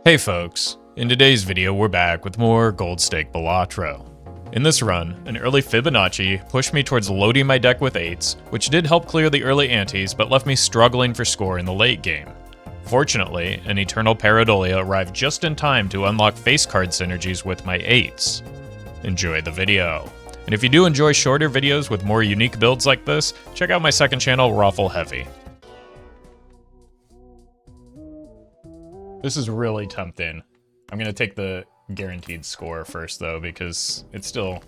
Hey folks, in today's video we're back with more Gold Stake Balatro. In this run, an early Fibonacci pushed me towards loading my deck with 8s, which did help clear the early antes but left me struggling for score in the late game. Fortunately, an Eternal Pareidolia arrived just in time to unlock face card synergies with my 8s. Enjoy the video. And if you do enjoy shorter videos with more unique builds like this, check out my second channel, Roffle Heavy. This is really tempting. I'm gonna take the guaranteed score first though, because it's still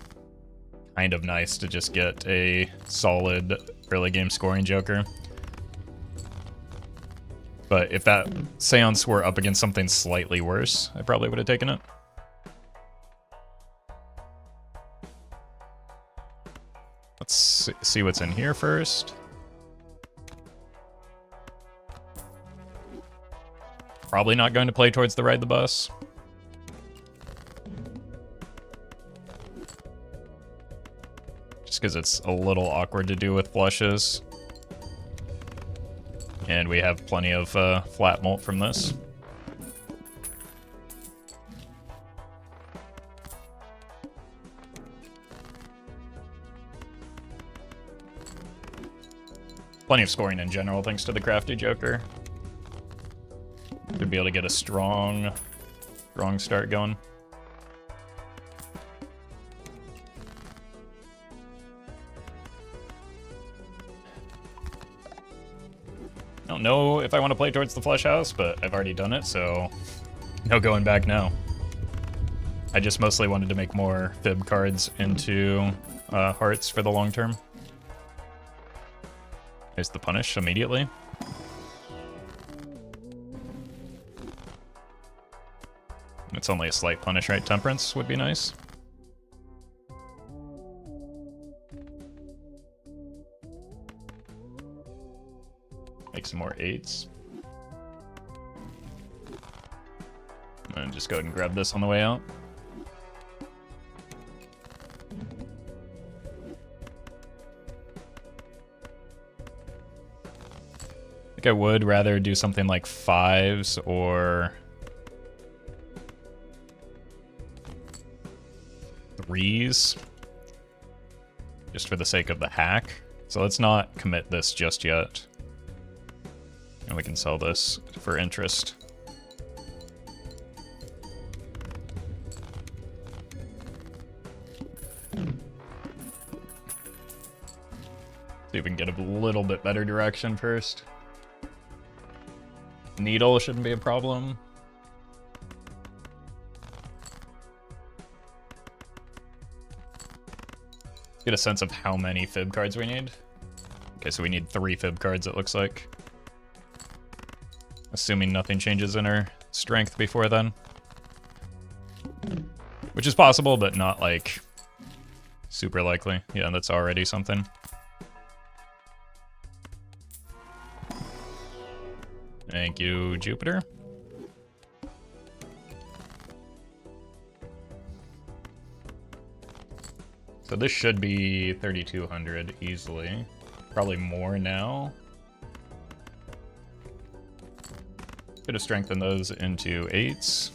kind of nice to just get a solid early game scoring joker. But if that seance were up against something slightly worse, I probably would have taken it. Let's see what's in here first. Probably not going to play towards the ride the bus. Just because it's a little awkward to do with flushes. And we have plenty of flat molt from this. Plenty of scoring in general thanks to the crafty joker. Should be able to get a strong start going. I don't know if I want to play towards the flush house, but I've already done it, so no going back now. I just mostly wanted to make more fib cards into hearts for the long term. There's the punish immediately. It's only a slight punish, right? Temperance would be nice. Make some more 8s. And just go ahead and grab this on the way out. I think I would rather do something like 5s or 3s, just for the sake of the hack. So let's not commit this just yet. And we can sell this for interest. See if we can get a little bit better direction first. Needle shouldn't be a problem. Get a sense of how many fib cards we need. Okay, so we need 3 fib cards, it looks like. Assuming nothing changes in our strength before then. Which is possible, but not, like, super likely. Yeah, that's already something. Thank you, Jupiter. So this should be 3,200 easily. Probably more now. Could have strengthened those into 8s.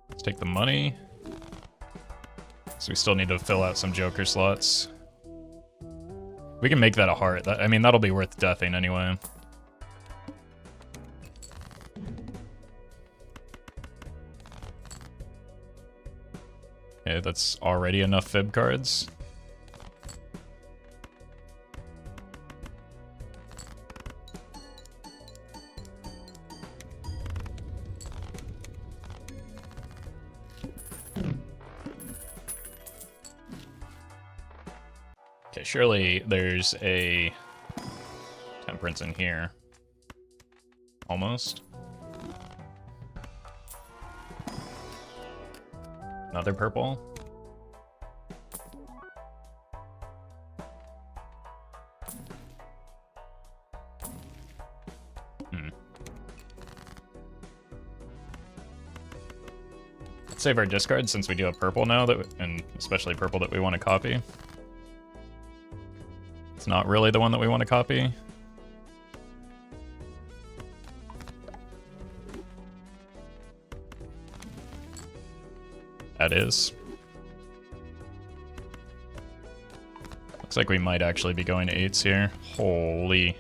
Let's take the money. So we still need to fill out some joker slots. We can make that a heart. I mean, that'll be worth deathing anyway. Okay, that's already enough fib cards. Okay, surely there's a temperance in here. Almost. Another purple. save our discard since we do have purple now, and especially purple that we want to copy. It's not really the one that we want to copy. That is. Looks like we might actually be going to 8s here. Holy.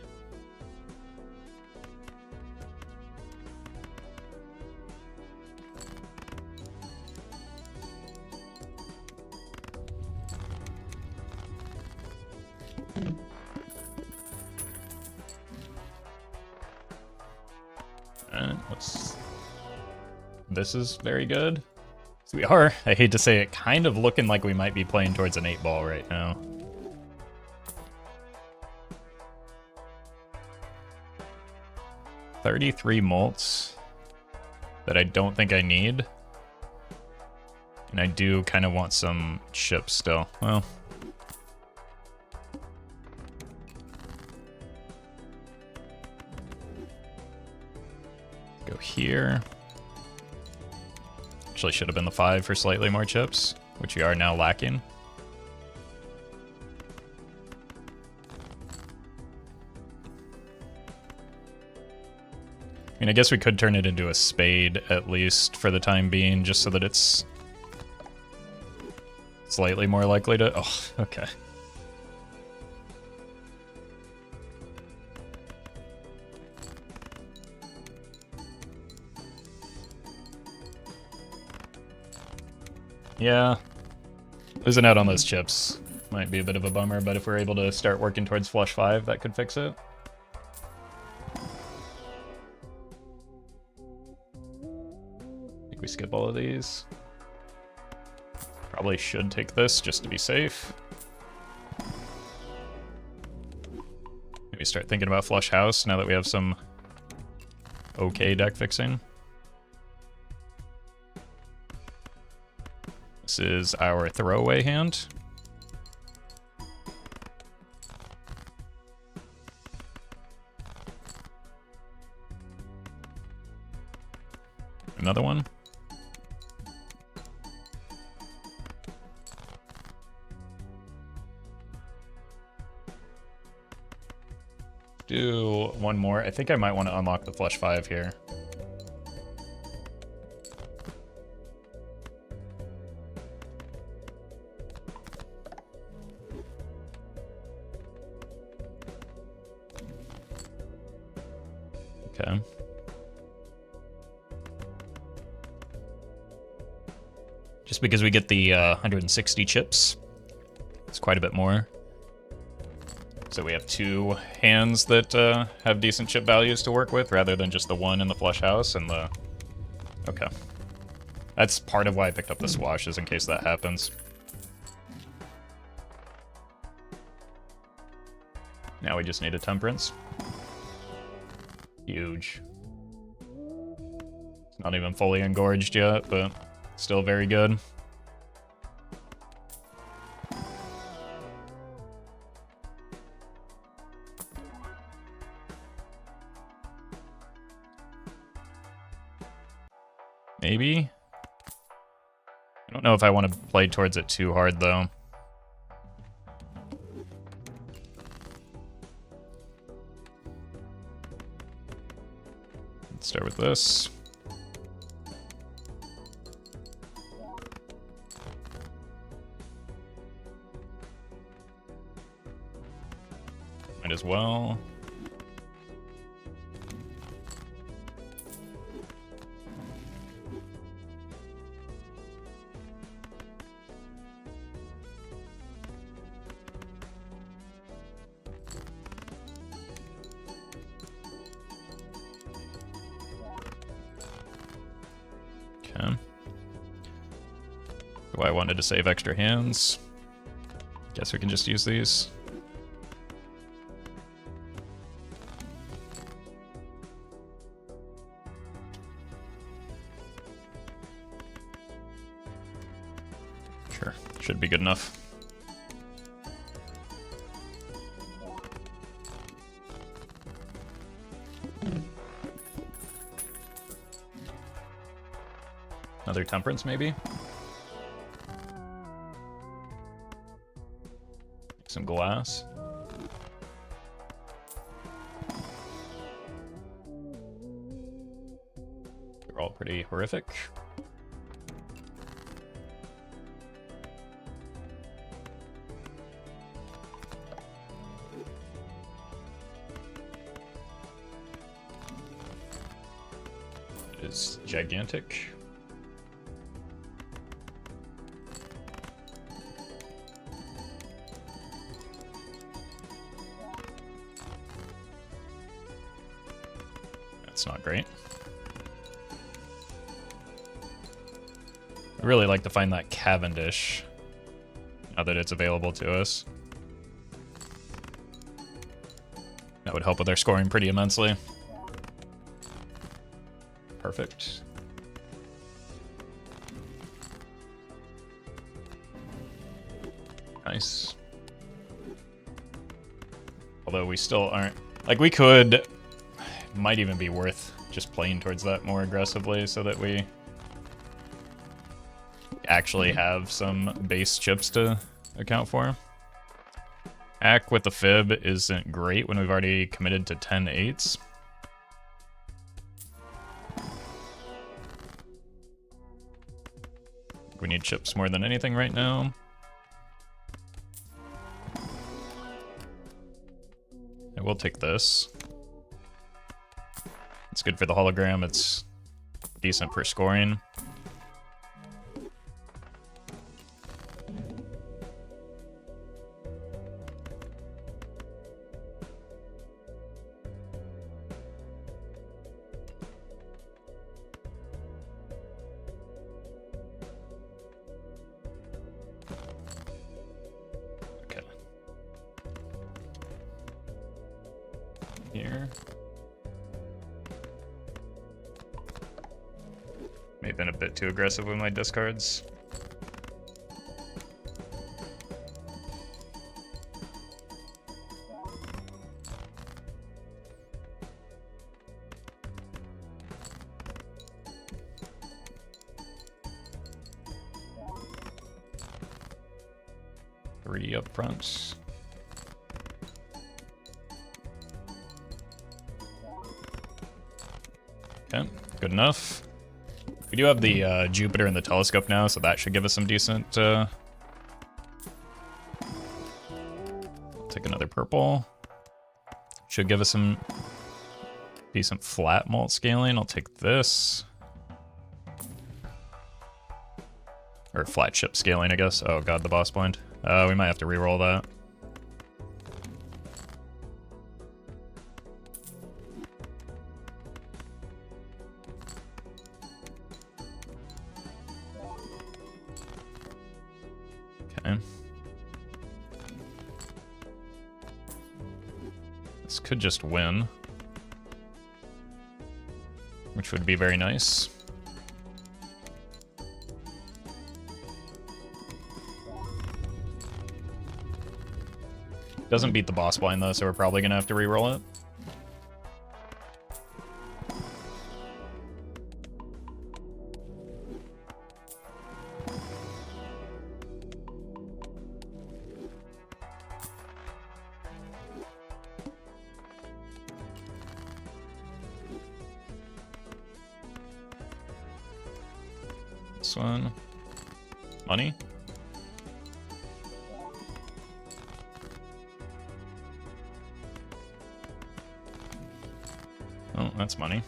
This is very good. So we are, I hate to say it, kind of looking like we might be playing towards an 8-ball right now. $33 molts that I don't think I need. And I do kind of want some chips still. Well. Go here. Actually should have been the 5 for slightly more chips, which we are now lacking. I mean, I guess we could turn it into a spade, at least for the time being, just so that it's slightly more likely to... Oh, okay. Yeah, losing out on those chips might be a bit of a bummer, but if we're able to start working towards flush 5, that could fix it. I think we skip all of these. Probably should take this just to be safe. Maybe start thinking about flush house now that we have some okay deck fixing. This is our throwaway hand. Another one. Do one more. I think I might want to unlock the flush 5 here. Okay. Just because we get the 160 chips, it's quite a bit more. So we have 2 hands that have decent chip values to work with, rather than just the one in the flush house and the... Okay. That's part of why I picked up the swash, is in case that happens. Now we just need a temperance. Huge. It's not even fully engorged yet, but still very good. Maybe? I don't know if I want to play towards it too hard, though. Let's start with this. Might as well. Okay. So I wanted to save extra hands. Guess we can just use these. Sure, should be good enough. Another temperance, maybe? Some glass. They're all pretty horrific. It is gigantic. That's not great. I'd really like to find that Cavendish, now that it's available to us. That would help with our scoring pretty immensely. Perfect. Nice. Although we still aren't... Like, we could... Might even be worth just playing towards that more aggressively so that we actually have some base chips to account for. Hack with the fib isn't great when we've already committed to 10 8s. We need chips more than anything right now. I will take this. It's good for the hologram, it's decent for scoring. Okay. Here. May have been a bit too aggressive with my discards. Three up front. Okay, good enough. We do have the Jupiter and the telescope now, so that should give us some decent... Take another purple. Should give us some decent flat malt scaling. I'll take this. Or flat chip scaling, I guess. Oh god, the boss blind. We might have to reroll that. Okay. This could just win, which would be very nice. Doesn't beat the boss blind though, so we're probably gonna have to reroll it. This one. Money. Oh, that's money.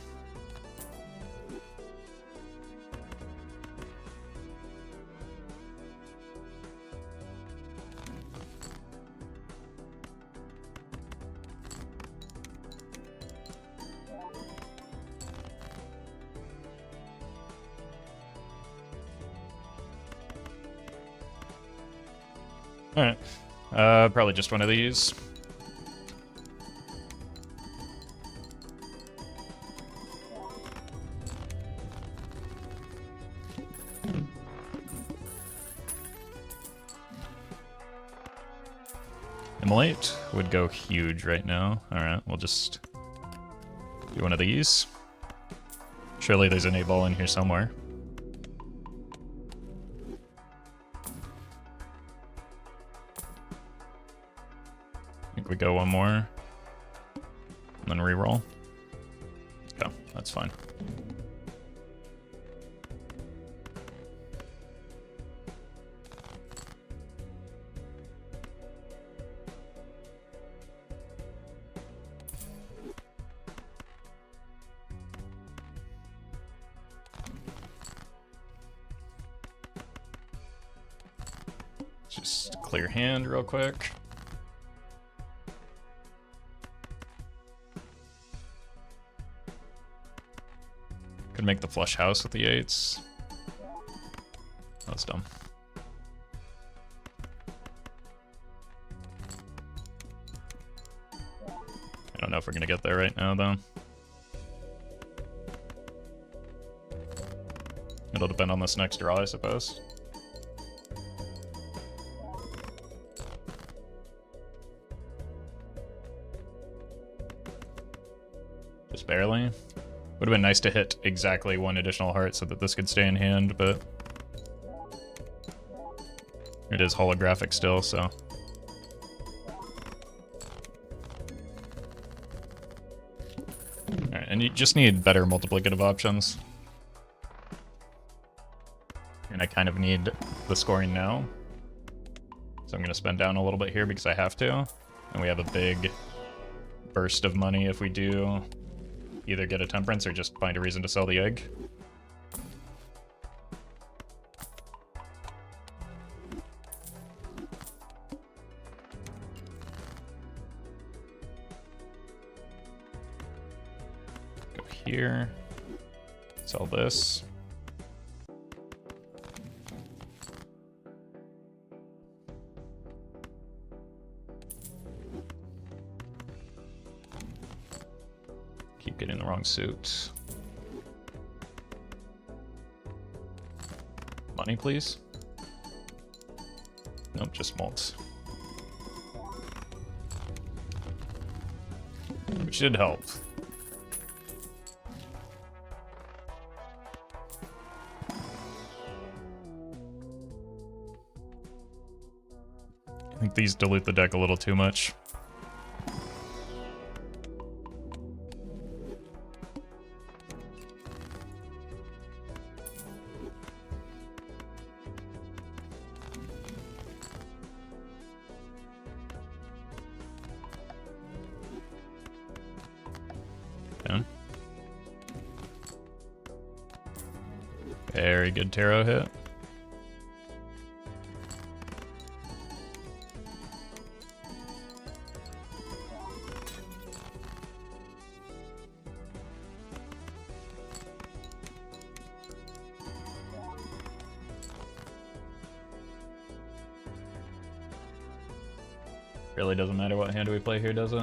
Alright. Probably just one of these. Immolate would go huge right now. Alright, we'll just do one of these. Surely there's an 8-ball in here somewhere. We go one more. And then reroll. Okay, that's fine. Just clear hand real quick. Could make the flush house with the 8s. That was dumb. I don't know if we're gonna get there right now, though. It'll depend on this next draw, I suppose. Just barely. Would have been nice to hit exactly one additional heart so that this could stay in hand, but it is holographic still, so. Alright, and you just need better multiplicative options. And I kind of need the scoring now. So I'm going to spend down a little bit here because I have to. And we have a big burst of money if we do either get a temperance or just find a reason to sell the egg. Go here. Sell this. Keep getting the wrong suit. Money, please. Nope, just malts. Which did help. I think these dilute the deck a little too much. Okay. Very good tarot hit. Really doesn't matter what hand we play here, does it?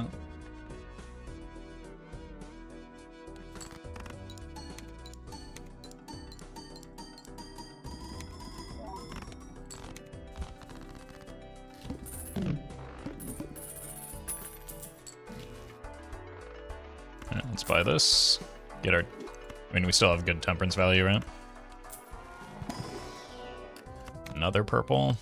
Alright, let's buy this. Get our... I mean, we still have good temperance value, right? Another purple.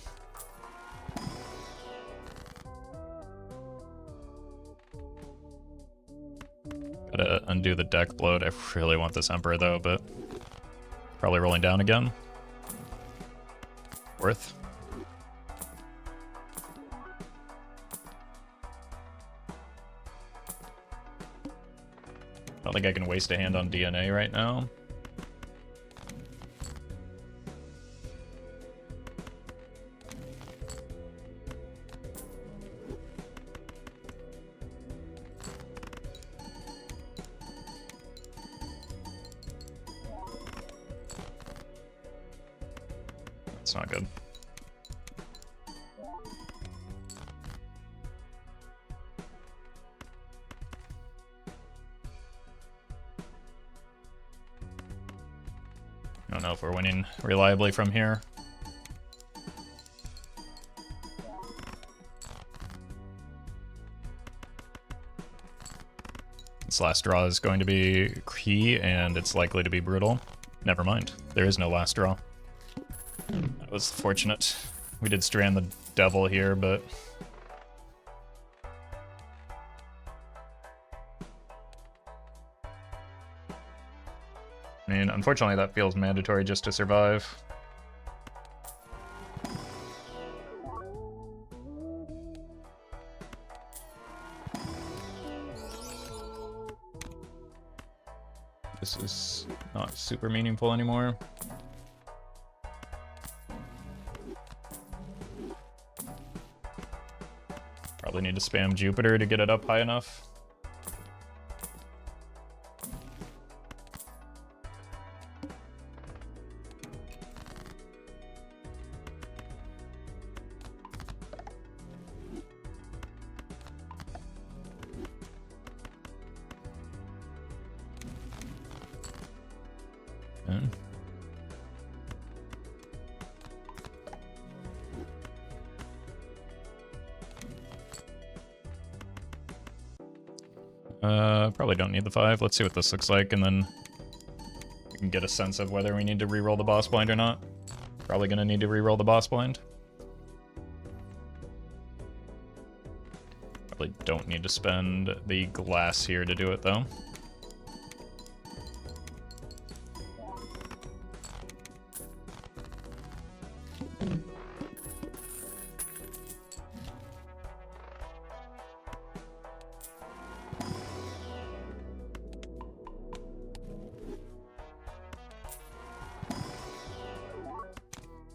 Gotta undo the deck bloat. I really want this Emperor though, but probably rolling down again. Worth. I don't think I can waste a hand on DNA right now. It's not good. I don't know if we're winning reliably from here. This last draw is going to be key, and it's likely to be brutal. Never mind. There is no last draw. That was fortunate. We did strand the devil here, but mean, unfortunately that feels mandatory just to survive. This is not super meaningful anymore. Probably need to spam Jupiter to get it up high enough. Probably don't need the 5. Let's see what this looks like, and then we can get a sense of whether we need to reroll the boss blind or not. Probably gonna need to reroll the boss blind. Probably don't need to spend the glass here to do it, though.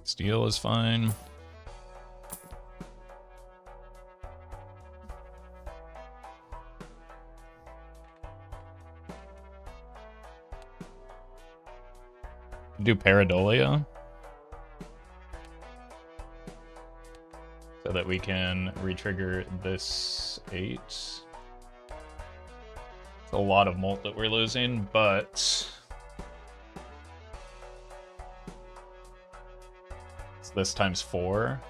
Steel is fine. Do Pareidolia so that we can retrigger this 8. It's a lot of molt that we're losing, but this times 4.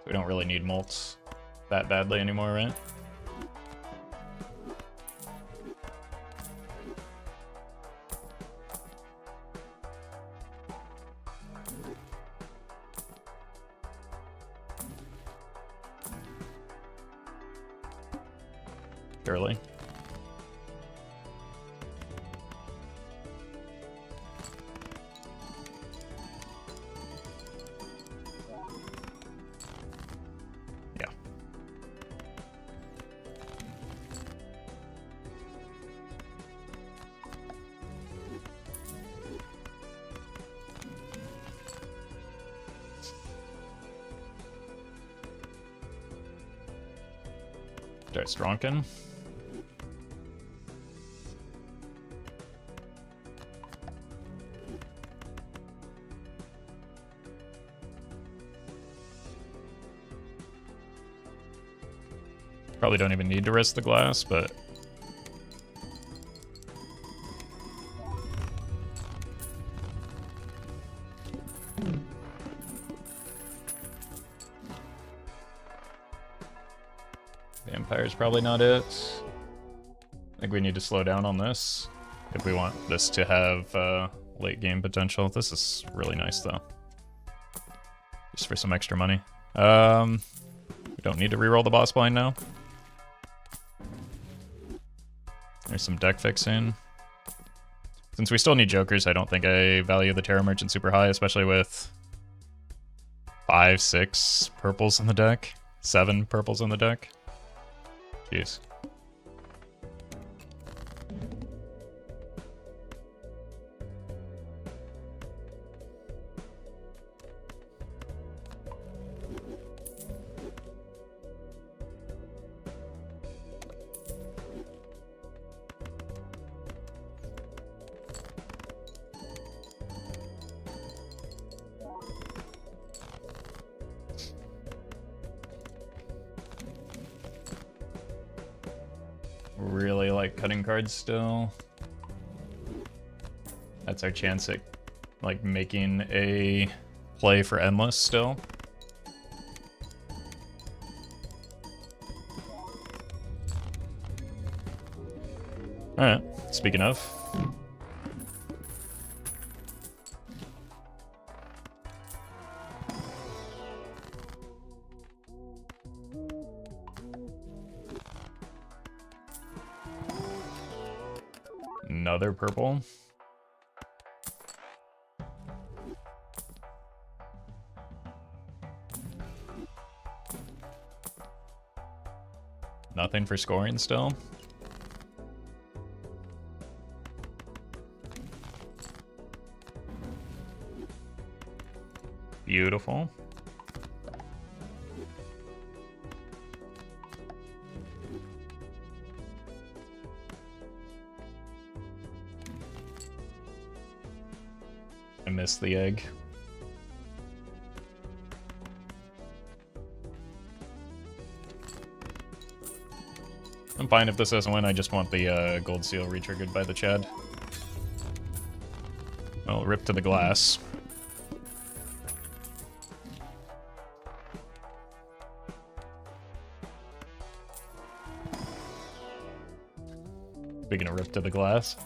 We don't really need molts that badly anymore, right? Surely. Stronken. Probably don't even need to risk the glass, but Empire's probably not it. I think we need to slow down on this if we want this to have late game potential. This is really nice though. Just for some extra money. We don't need to reroll the boss blind now. There's some deck fixing. Since we still need jokers, I don't think I value the Terra Merchant super high, especially with 5, 6 purples in the deck. 7 purples in the deck. Jeez. Really like cutting cards still. That's our chance at like making a play for endless still. Alright, speaking of. Another purple. Nothing for scoring still. Beautiful. I missed the egg. I'm fine if this doesn't win, I just want the gold seal retriggered by the Chad. Well, rip to the glass. Speaking of rip to the glass.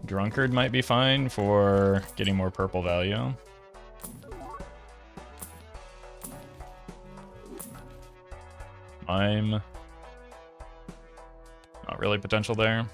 Drunkard might be fine for getting more purple value. I'm not really potential there.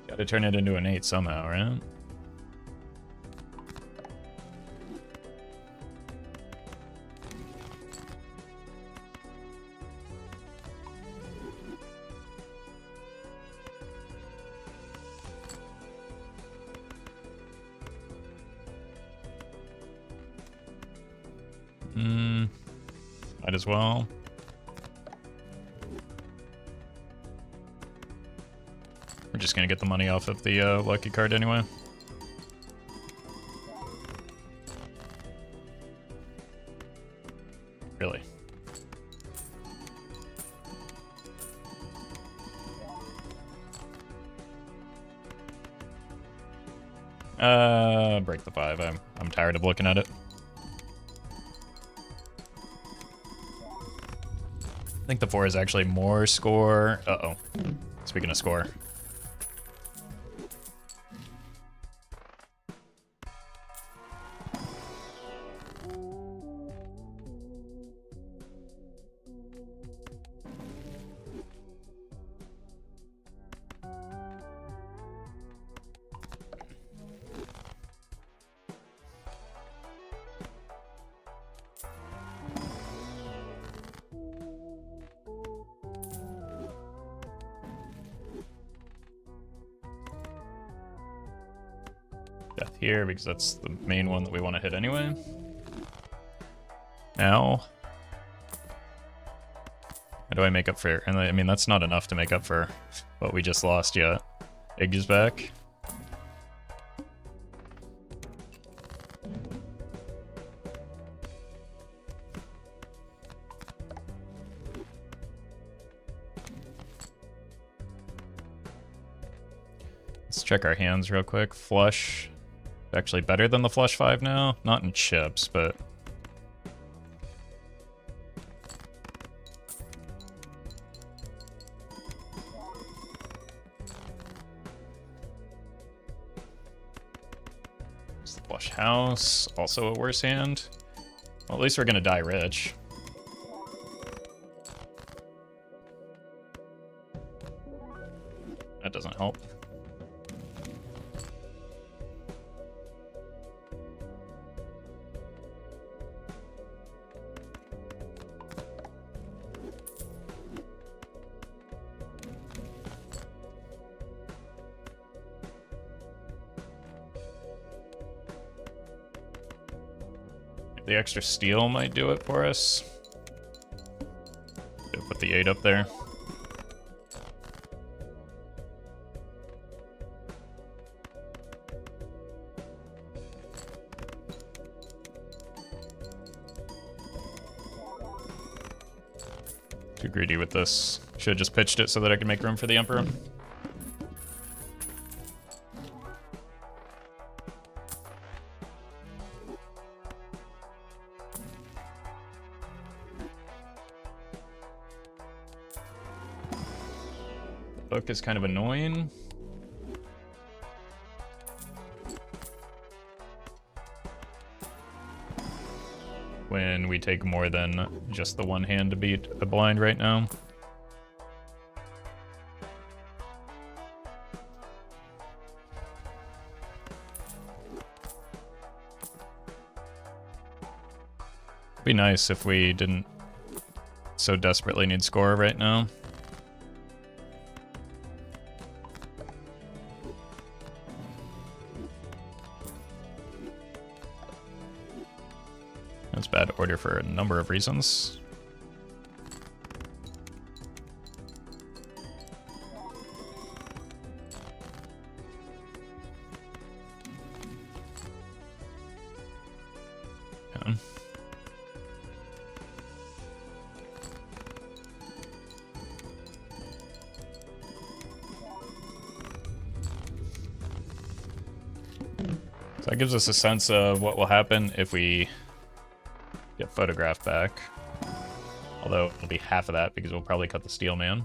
Gotta turn it into an 8 somehow, right? Might as well. We're just gonna get the money off of the lucky card anyway. Really? Break the 5. I'm tired of looking at it. I think the 4 is actually more score. Uh-oh. Speaking of score. Death here, because that's the main one that we want to hit anyway. Now, how do I make up for... And I mean, that's not enough to make up for what we just lost yet. Egg is back. Let's check our hands real quick. Flush. Actually better than the flush 5 now. Not in chips, but... It's the flush house. Also a worse hand. Well, at least we're gonna die rich. That doesn't help. The extra steel might do it for us. Put the 8 up there. Too greedy with this. Should have just pitched it so that I could make room for the Emperor. Hook is kind of annoying. When we take more than just the one hand to beat a blind right now. It'd be nice if we didn't so desperately need score right now. That's bad order for a number of reasons. Yeah. So that gives us a sense of what will happen if we get photographed back. Although it'll be half of that because we'll probably cut the steel man.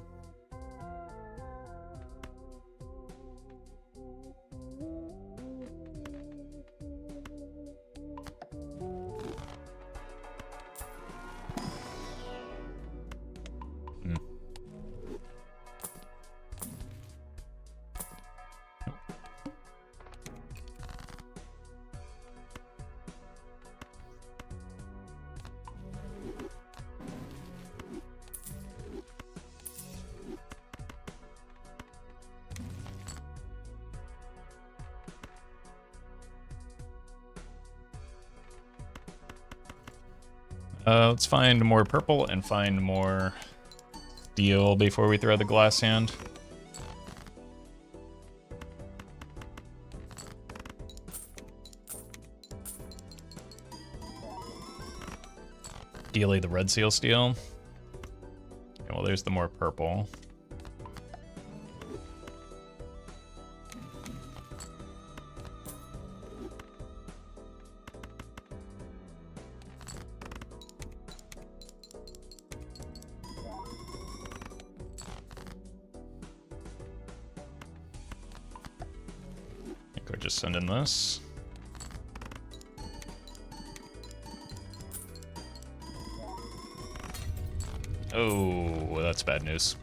Let's find more purple and find more steel before we throw the glass hand. Ideally the red seal steel. Okay, well, there's the more purple. We're just sending this. Oh, that's bad news.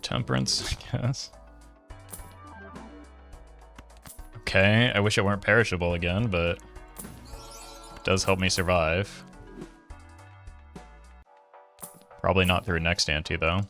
Temperance, I guess. Okay, I wish it weren't perishable again, but it does help me survive. Probably not through next ante, though.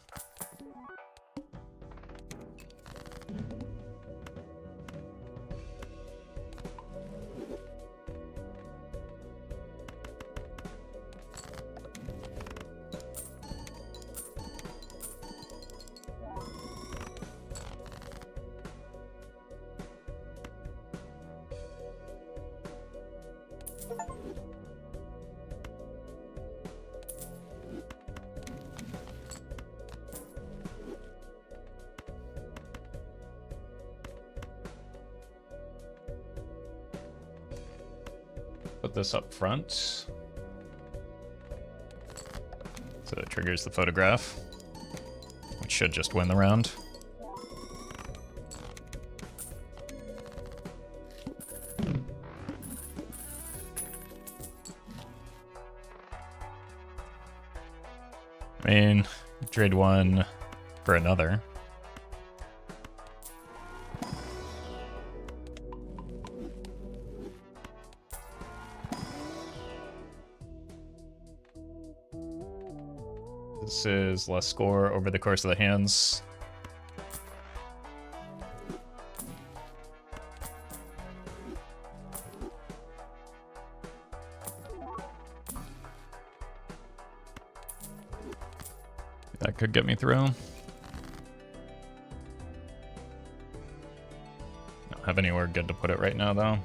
Put this up front. So it triggers the photograph, which should just win the round. I mean, trade one for another. This is less score over the course of the hands. That could get me through. Don't have anywhere good to put it right now, though.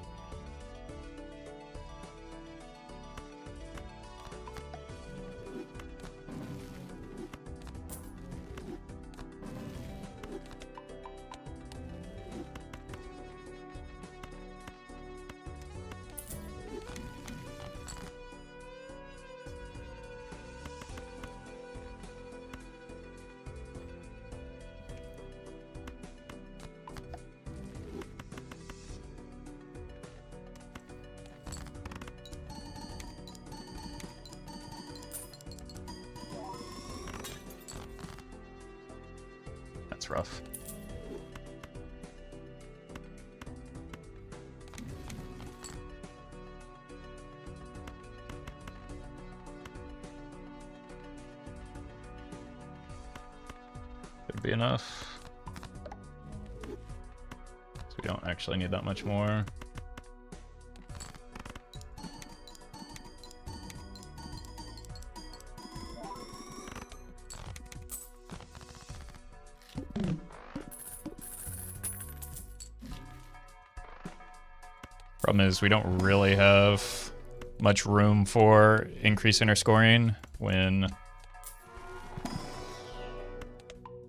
That's rough. Could be enough. So we don't actually need that much more. Problem is, we don't really have much room for increasing our scoring when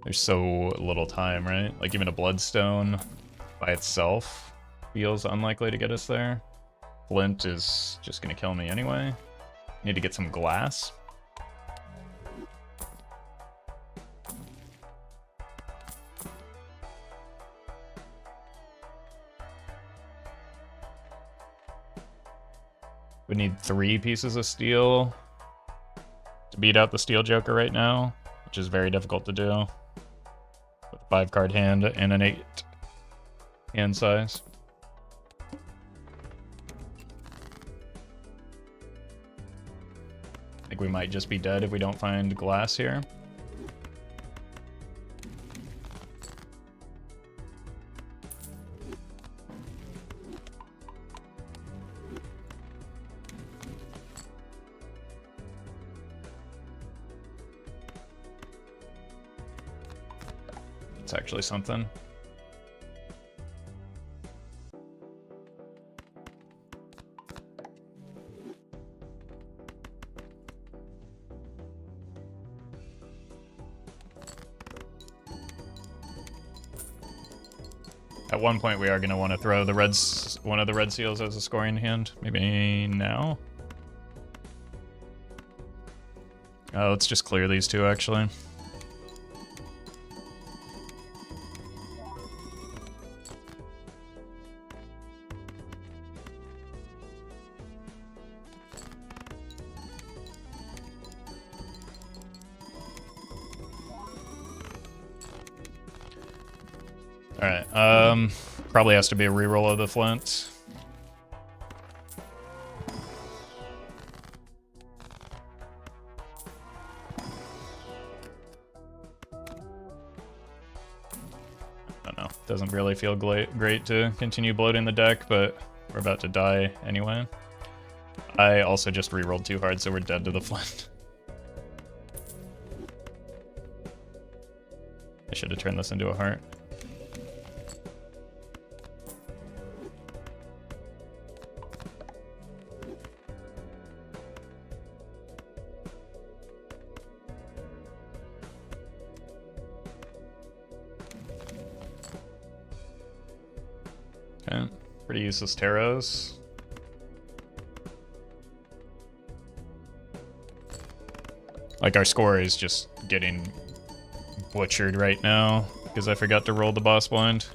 there's so little time, right? Like even a bloodstone by itself feels unlikely to get us there. Flint is just gonna kill me anyway. Need to get some glass. We need 3 pieces of steel to beat out the Steel Joker right now, which is very difficult to do with a 5-card hand and an 8 hand size. I think we might just be dead if we don't find glass here. It's actually something. At one point we are going to want to throw the one of the red seals as a scoring hand. Maybe now? Let's just clear these 2 actually. Alright, probably has to be a reroll of the flint. I don't know, doesn't really feel great to continue bloating the deck, but we're about to die anyway. I also just rerolled too hard, so we're dead to the flint. I should have turned this into a heart. Okay, pretty useless taros. Like, our score is just getting butchered right now because I forgot to roll the boss blind.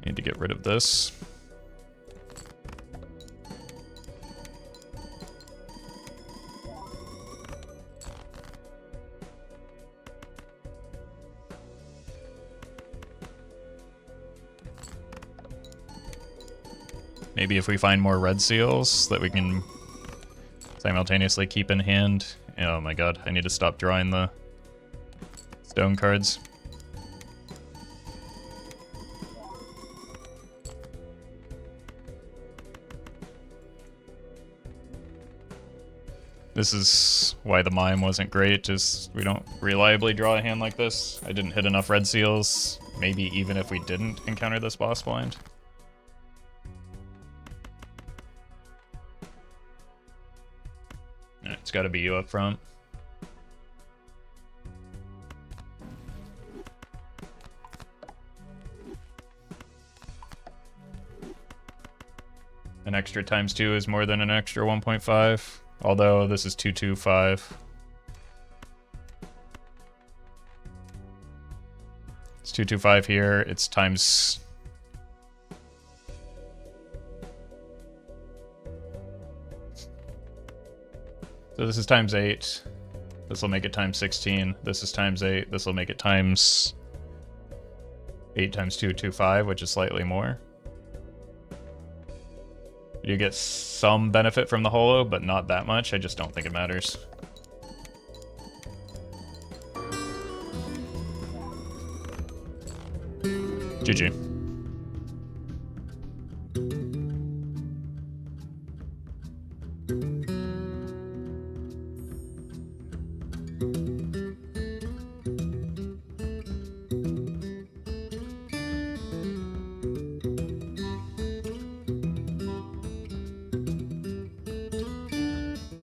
Need to get rid of this. Maybe if we find more red seals that we can simultaneously keep in hand. Oh my god, I need to stop drawing the stone cards. This is why the mime wasn't great, is we don't reliably draw a hand like this. I didn't hit enough red seals, maybe even if we didn't encounter this boss blind. It's got to be you up front. An extra ×2 is more than an extra 1.5, although this is 225. It's 225 here, it's times... So this is ×8. This will make it times 16. This is times 8. This will make it times 8 times 2, 25, which is slightly more. You get some benefit from the holo, but not that much. I just don't think it matters. GG.